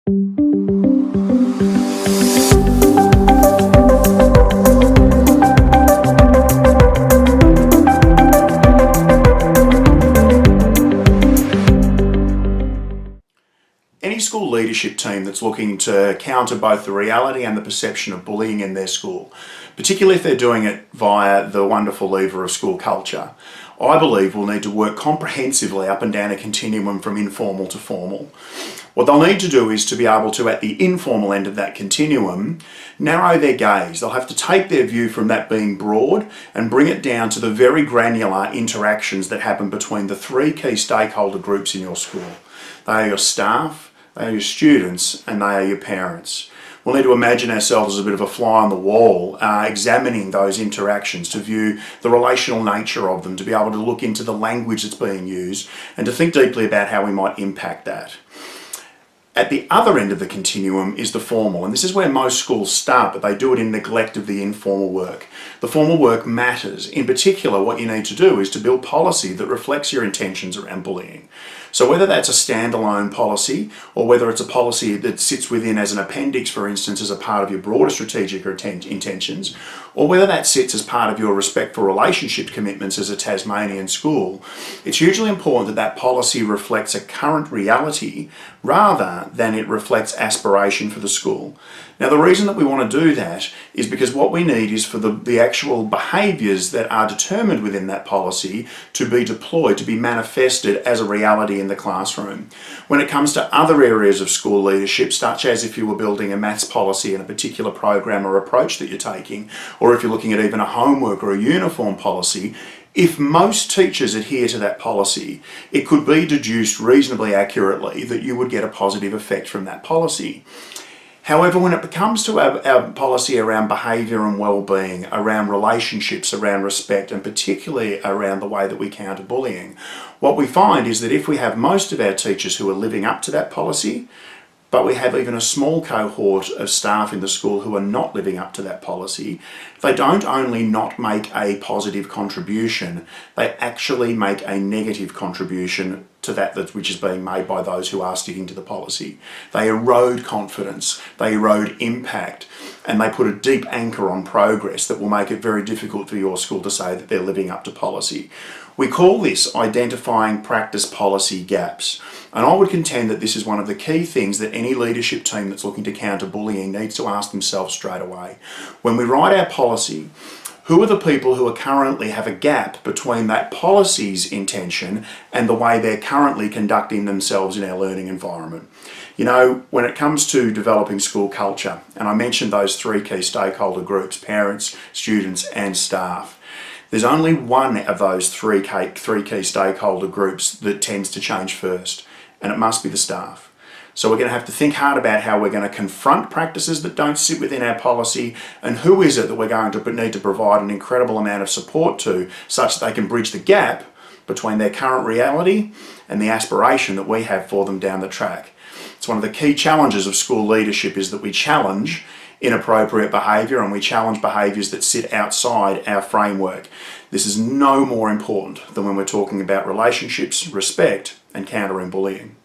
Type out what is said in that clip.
Any school leadership team that's looking to counter both the reality and the perception of bullying in their school, particularly if they're doing it via the wonderful lever of school culture, I believe will need to work comprehensively up and down a continuum from informal to formal. What they'll need to do is to be able to, at the informal end of that continuum, narrow their gaze. They'll have to take their view from that being broad and bring it down to the very granular interactions that happen between the three key stakeholder groups in your school. They are your staff, they are your students, and they are your parents. We'll need to imagine ourselves as a bit of a fly on the wall, examining those interactions to view the relational nature of them, to be able to look into the language that's being used, and to think deeply about how we might impact that. At the other end of the continuum is the formal, and this is where most schools start, but they do it in neglect of the informal work. The formal work matters. In particular, what you need to do is to build policy that reflects your intentions around bullying. So whether that's a standalone policy or whether it's a policy that sits within as an appendix, for instance, as a part of your broader strategic intentions, or whether that sits as part of your respect for relationship commitments as a Tasmanian school, it's hugely important that that policy reflects a current reality rather than it reflects aspiration for the school. Now, the reason that we want to do that is because what we need is for the actual behaviours that are determined within that policy to be deployed, to be manifested as a reality in the classroom. When it comes to other areas of school leadership, such as if you were building a maths policy in a particular program or approach that you're taking, or if you're looking at even a homework or a uniform policy, if most teachers adhere to that policy, it could be deduced reasonably accurately that you would get a positive effect from that policy. However, when it comes to our policy around behaviour and well-being, around relationships, around respect, and particularly around the way that we counter bullying, what we find is that if we have most of our teachers who are living up to that policy, but we have even a small cohort of staff in the school who are not living up to that policy, they don't only not make a positive contribution, they actually make a negative contribution to that which is being made by those who are sticking to the policy. They erode confidence, they erode impact, and they put a deep anchor on progress that will make it very difficult for your school to say that they're living up to policy. We call this identifying practice policy gaps. And I would contend that this is one of the key things that any leadership team that's looking to counter bullying needs to ask themselves straight away. When we write our policy, who are the people who are currently have a gap between that policy's intention and the way they're currently conducting themselves in our learning environment? You know, when it comes to developing school culture, and I mentioned those three key stakeholder groups, parents, students, and staff, there's only one of those three key stakeholder groups that tends to change first, and it must be the staff. So we're going to have to think hard about how we're going to confront practices that don't sit within our policy, and who is it that we're going to need to provide an incredible amount of support to, such that they can bridge the gap between their current reality and the aspiration that we have for them down the track. It's one of the key challenges of school leadership is that we challenge inappropriate behaviour and we challenge behaviours that sit outside our framework. This is no more important than when we're talking about relationships, respect, and countering bullying.